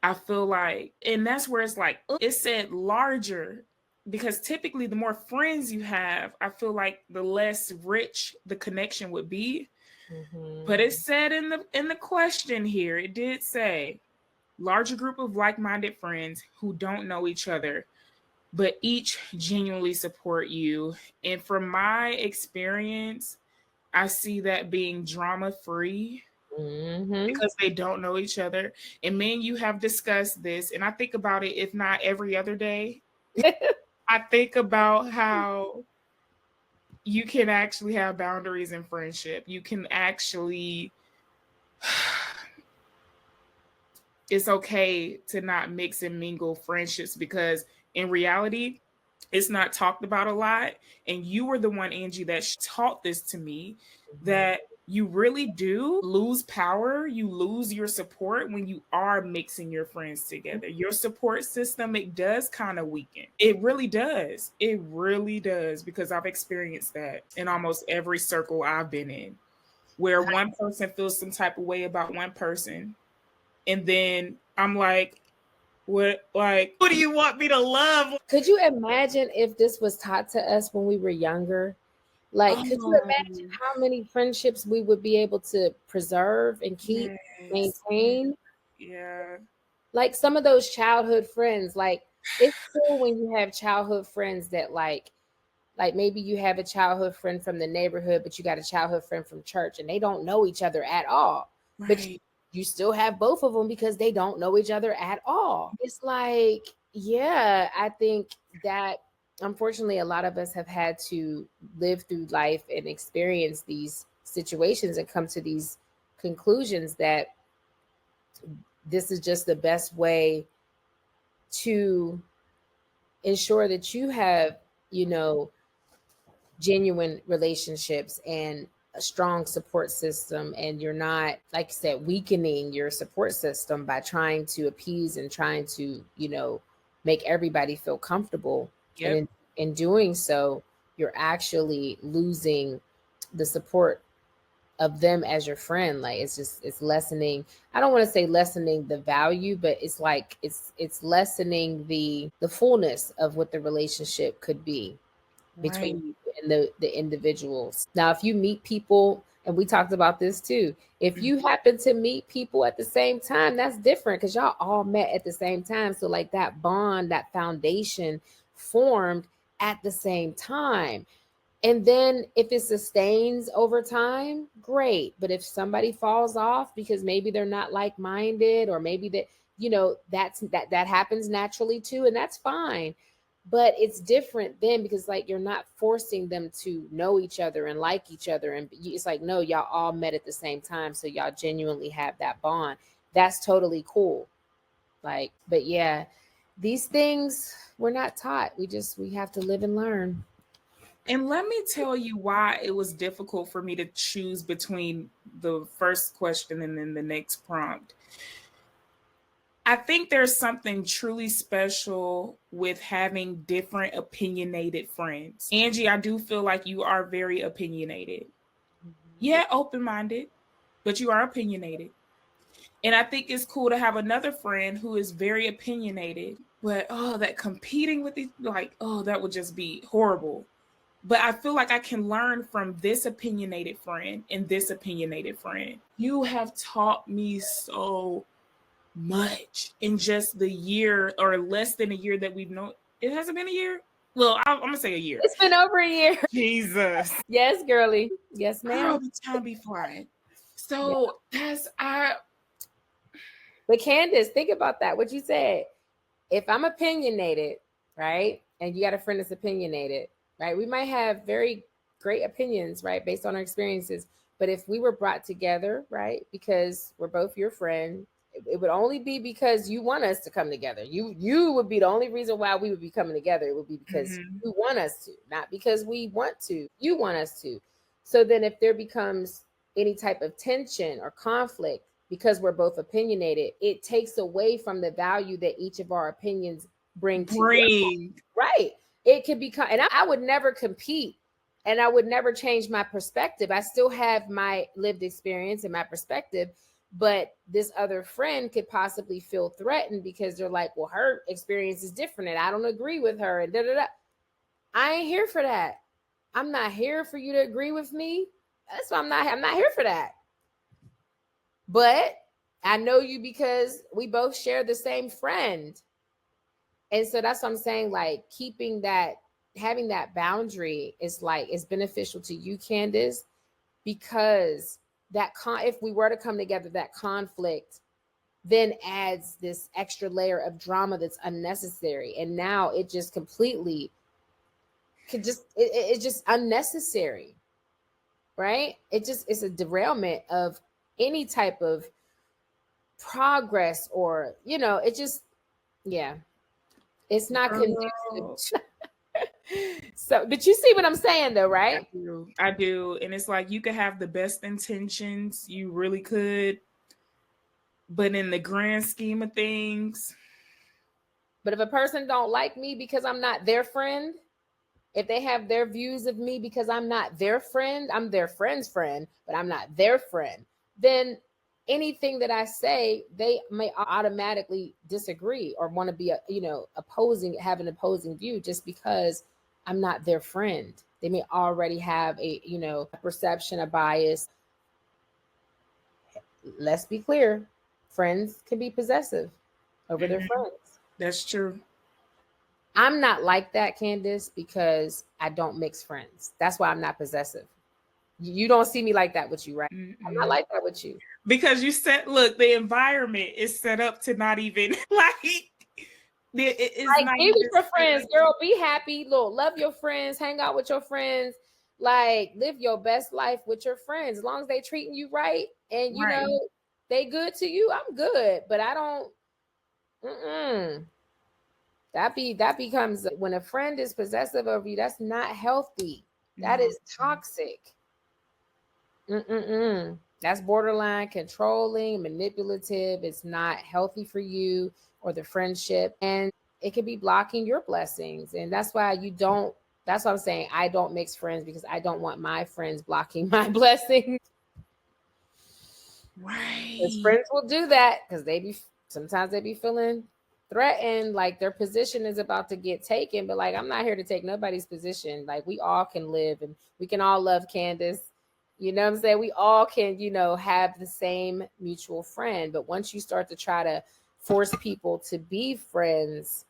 I feel like, and that's where it's like, it said larger, because typically the more friends you have, I feel like the less rich the connection would be. Mm-hmm. But it said in the question here, it did say larger group of like-minded friends who don't know each other but each genuinely support you. And from my experience, I see that being drama free Mm-hmm. because they don't know each other. And me and you have discussed this, and I think about it, if not every other day. I think about how you can actually have boundaries in friendship. You can actually, it's okay to not mix and mingle friendships, because in reality, it's not talked about a lot. And you were the one, Angie, that taught this to me, that you really do lose power. You lose your support when you are mixing your friends together. Your support system, it does kind of weaken. It really does. It really does, because I've experienced that in almost every circle I've been in, where one person feels some type of way about one person. And then I'm like, what do you want me to love? Could you imagine if this was taught to us when we were younger? Like, could you Oh, imagine how many friendships we would be able to preserve and keep, yes. maintain? Yeah. Like some of those childhood friends, like it's cool when you have childhood friends that like maybe you have a childhood friend from the neighborhood, but you got a childhood friend from church and they don't know each other at all. But Right. you still have both of them because they don't know each other at all. It's like, yeah, I think that unfortunately a lot of us have had to live through life and experience these situations and come to these conclusions that this is just the best way to ensure that you have, genuine relationships and a strong support system, and you're not, like I said, weakening your support system by trying to appease and trying to, make everybody feel comfortable. Yep. And in doing so, you're actually losing the support of them as your friend. Like, it's lessening, I don't want to say lessening the value, but it's like it's lessening the fullness of what the relationship could be between Right. you and the individuals. Now, if you meet people, and we talked about this too, if you happen to meet people at the same time, that's different because y'all all met at the same time. So like that bond, that foundation formed at the same time. And then if it sustains over time, great. But if somebody falls off because maybe they're not like-minded, or maybe that, that happens naturally too, and that's fine. But it's different then, because like you're not forcing them to know each other and like each other. And it's like, no, y'all all met at the same time. So y'all genuinely have that bond. That's totally cool. Like, but yeah, these things we're not taught. We have to live and learn. And let me tell you why it was difficult for me to choose between the first question and then the next prompt. I think there's something truly special with having different opinionated friends. Angie, I do feel like you are very opinionated. Yeah, open-minded, but you are opinionated. And I think it's cool to have another friend who is very opinionated, but that competing with these, like, that would just be horrible. But I feel like I can learn from this opinionated friend and this opinionated friend. You have taught me so much in just the year or less than a year that we've known. It hasn't been a year. Well, I'm gonna say a year. It's been over a year. Jesus. Yes, girly. Yes, ma'am. Girl, the time be flying. So that's But Candace, think about that. What you said. If I'm opinionated, right, and you got a friend that's opinionated, right, we might have very great opinions, right, based on our experiences. But if we were brought together, right, because we're both your friend, it would only be because you want us to come together. You would be the only reason why we would be coming together. It would be because you want us to, not because we want to. You want us to. So then if there becomes any type of tension or conflict, because we're both opinionated, it takes away from the value that each of our opinions bring to you. Right. It could become, and I would never compete, and I would never change my perspective. I still have my lived experience and my perspective, but this other friend could possibly feel threatened because they're like, well, her experience is different and I don't agree with her, and da da da. I ain't here for that. I'm not here for you to agree with me. That's why I'm not here for that. But I know you because we both share the same friend. And so that's what I'm saying. Like, keeping that, having that boundary is like, it's beneficial to you, Candace, because that if we were to come together, that conflict then adds this extra layer of drama that's unnecessary. And now it just completely could just, it's just unnecessary, right? It's a derailment of any type of progress, or it just, yeah, it's not conducive. So, but you see what I'm saying though, right? I do. And it's like, you could have the best intentions, you really could, but in the grand scheme of things. But if a person don't like me because I'm not their friend, if they have their views of me because I'm not their friend, I'm their friend's friend, but I'm not their friend, then anything that I say, they may automatically disagree or want to be, opposing, have an opposing view just because I'm not their friend. They may already have a perception, a bias. Let's be clear. Friends can be possessive over their friends. That's true. I'm not like that, Candace, because I don't mix friends. That's why I'm not possessive. You don't see me like that with you, right? I'm not like that with you. Because you said, look, the environment is set up to not even like it's like, not be with your friends, girl. Be happy, look, love your friends, hang out with your friends, like live your best life with your friends, as long as they treating you right, and they good to you, I'm good, but I don't. Mm-mm. That becomes when a friend is possessive of you. That's not healthy. That No. is toxic. Mm-mm-mm. That's borderline controlling, manipulative. It's not healthy for you or the friendship, and it could be blocking your blessings. And that's why you don't. That's what I'm saying. I don't mix friends because I don't want my friends blocking my blessings. Because Right. friends will do that because they be sometimes they be feeling threatened, like their position is about to get taken. But like, I'm not here to take nobody's position. Like, we all can live and we can all love Candace. You know what I'm saying? We all can, have the same mutual friend. But once you start to try to force people to be friends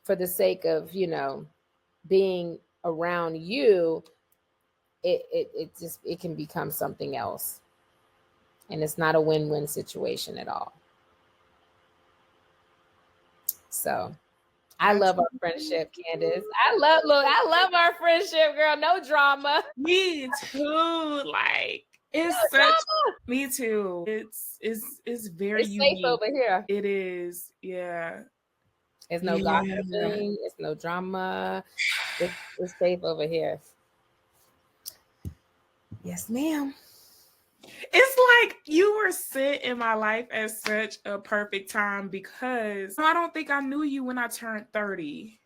for the sake of, being around you, it can become something else. And it's not a win-win situation at all. So I love our friendship, Candace. I love our friendship, girl. No drama. Me too. Like, it's No such drama. me too. It's very It's safe unique. over here. It is. Yeah. It's no Yeah. gossiping. It's no drama. It's safe over here. Yes, ma'am. It's like you were sent in my life at such a perfect time because I don't think I knew you when I turned 30.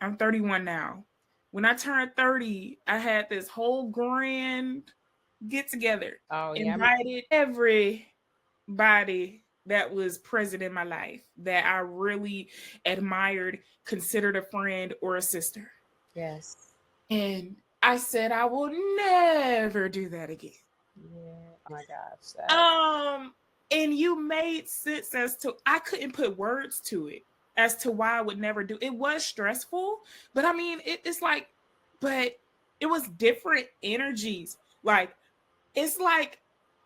I'm 31 now. When I turned 30, I had this whole grand get together. Oh yeah. Invited everybody that was present in my life that I really admired, considered a friend or a sister. Yes. And I said I will never do that again. Yeah. Oh my gosh. And you made sense as to I couldn't put words to it as to why I would never do it. Was stressful, but I mean it's like, but it was different energies. Like, it's like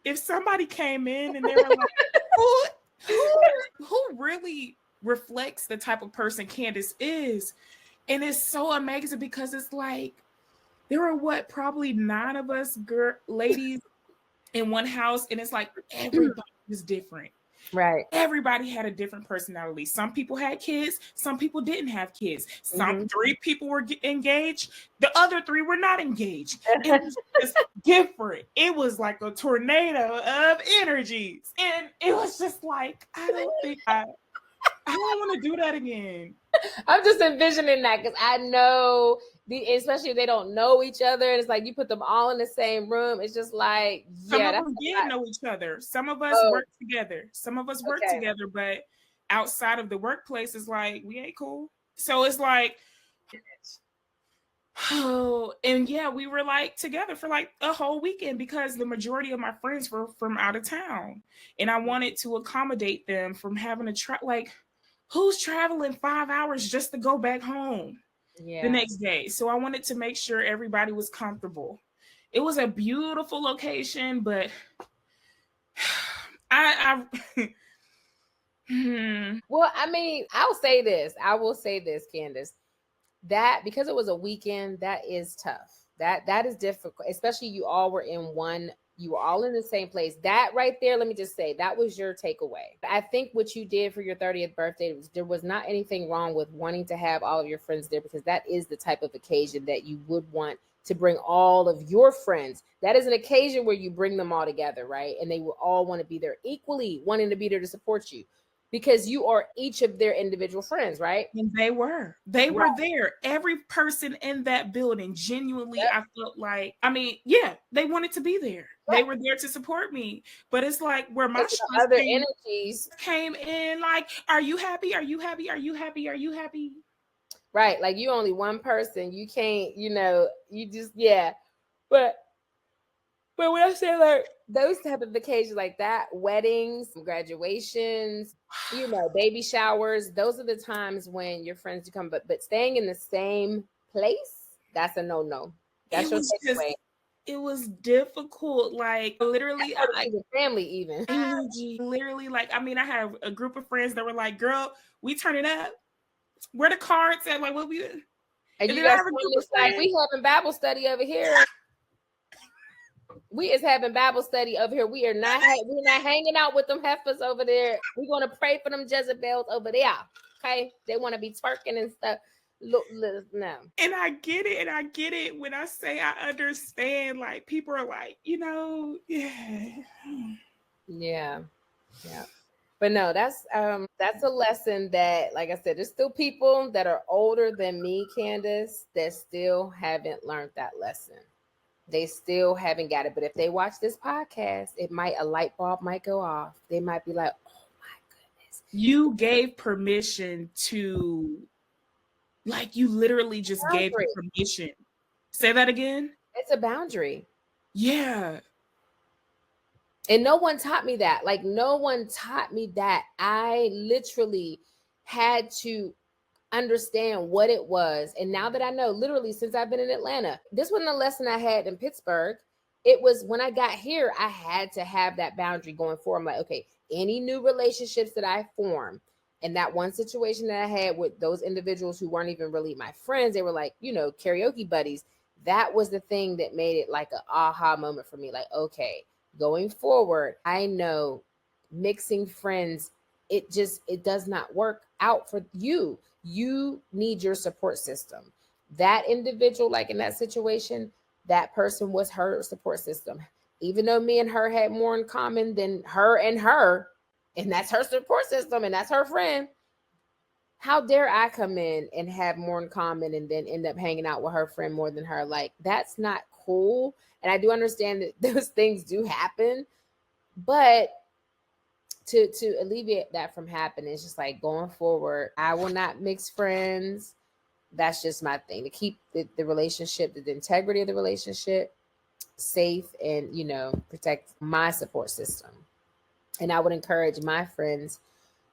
if somebody came in and they were like, who who really reflects the type of person Candace is. And it's so amazing because it's like there were probably 9 of us ladies in one house, and it's like everybody was different. Right. Everybody had a different personality. Some people had kids, some people didn't have kids. Some 3 people were engaged, the other 3 were not engaged. It was just different. It was like a tornado of energies, and it was just like I don't want to do that again. I'm just envisioning that because I know especially if they don't know each other, and it's like you put them all in the same room. It's just like, Some yeah, of that's them a did lot. know each other. Some of us Oh, worked together. Some of us worked okay. together, but outside of the workplace, it's like we ain't cool. So it's like, oh, and yeah, we were like together for like a whole weekend because the majority of my friends were from out of town, and I wanted to accommodate them from having to like, who's traveling 5 hours just to go back home the next day? So I wanted to make sure everybody was comfortable. It was a beautiful location, but I Well, I mean, I will say this, Candace, that because it was a weekend, that is tough. That is difficult, especially you were all in the same place. That right there, let me just say, that was your takeaway. I think what you did for your 30th birthday there was not anything wrong with wanting to have all of your friends there, because that is the type of occasion that you would want to bring all of your friends. That is an occasion where you bring them all together, right? And they will all want to be there, equally wanting to be there to support you, because you are each of their individual friends, right? and they were there. Every person in that building, genuinely, Yep. I felt like, I mean, yeah, they wanted to be there. They Right. were there to support me. But it's like where my It's the stress other energies. came in, like, are you happy? Are you happy? Are you happy? Are you happy? Right. Like, you only one person. You can't, you just, yeah. But when I say like those type of occasions like that, weddings, graduations, baby showers, those are the times when your friends do come. But staying in the same place, that's a no. That's It your was just, takeaway. it was difficult. Like, That's literally, hard to see the family even. energy. Literally, like, I mean, I have a group of friends that were like, girl, we turn it up. Where the cards at? Like, what we. And And you then I got have a someone group of that's like, friends. we having Bible study over here. We is having Bible study over here. We're not hanging out with them heifers over there. We're gonna pray for them Jezebels over there. Okay, they want to be twerking and stuff. Look, no. And I get it, and I get it when I say I understand. Like, people are like, yeah. Yeah. But no, that's a lesson that, like I said, there's still people that are older than me, Candace, that still haven't learned that lesson. They still haven't got it. But if they watch this podcast, a light bulb might go off. They might be like, oh my goodness. You gave permission to, like, you literally just gave permission. Say that again. It's a boundary. Yeah. And no one taught me that. Like, no one taught me that. I literally had to understand what it was. And now that I know, literally since I've been in Atlanta, this wasn't a lesson I had in Pittsburgh. It was when I got here, I had to have that boundary going forward. I'm like, okay, any new relationships that I form, and that one situation that I had with those individuals who weren't even really my friends, they were like, karaoke buddies. That was the thing that made it like an aha moment for me. Like, okay, going forward, I know mixing friends, it does not work out for you. You need your support system. That individual, like in that situation, that person was her support system. Even though me and her had more in common than her, and that's her support system, and that's her friend. How dare I come in and have more in common and then end up hanging out with her friend more than her? Like, that's not cool. And I do understand that those things do happen, but to alleviate that from happening, it's just like, going forward, I will not mix friends. That's just my thing, to keep the relationship, the integrity of the relationship safe, and protect my support system. And I would encourage my friends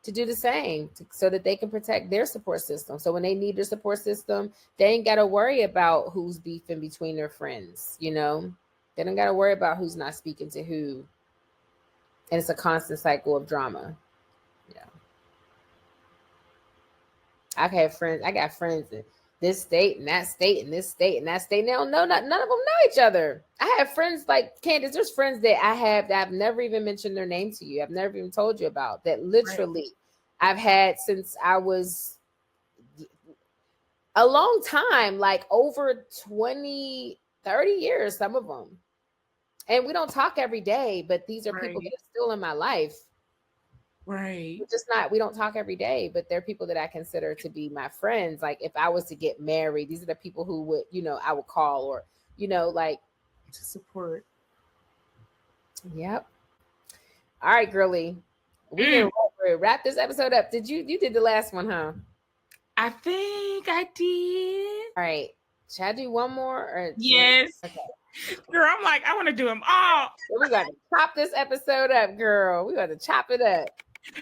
to do the same, so that they can protect their support system. So when they need their support system, they ain't got to worry about who's beefing between their friends. They don't got to worry about who's not speaking to who. And it's a constant cycle of drama. Yeah. I got friends in this state and that state and this state and that state. They don't know, none of them know each other. I have friends like Candace. There's friends that I have that I've never even mentioned their name to you. I've never even told you about, that literally I've had since I was a long time, like over 20, 30 years, some of them. And we don't talk every day, but these are people that are still in my life. Right. We don't talk every day, but they're people that I consider to be my friends. Like, if I was to get married, these are the people who would, I would call, or, like, to support. Yep. All right, girly. We can wrap this episode up. You did the last one, huh? I think I did. All right. Should I do one more? Or yes. Okay. Girl, I'm like, I want to do them all. We got to chop this episode up, girl. We got to chop it up.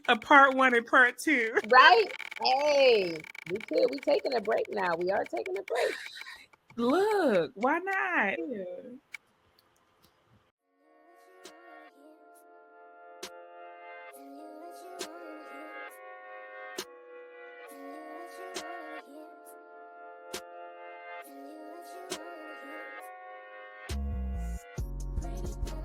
A part 1 and part 2. Right? Hey, we could. We taking a break now. We are taking a break. Look, why not? Yeah. Pretty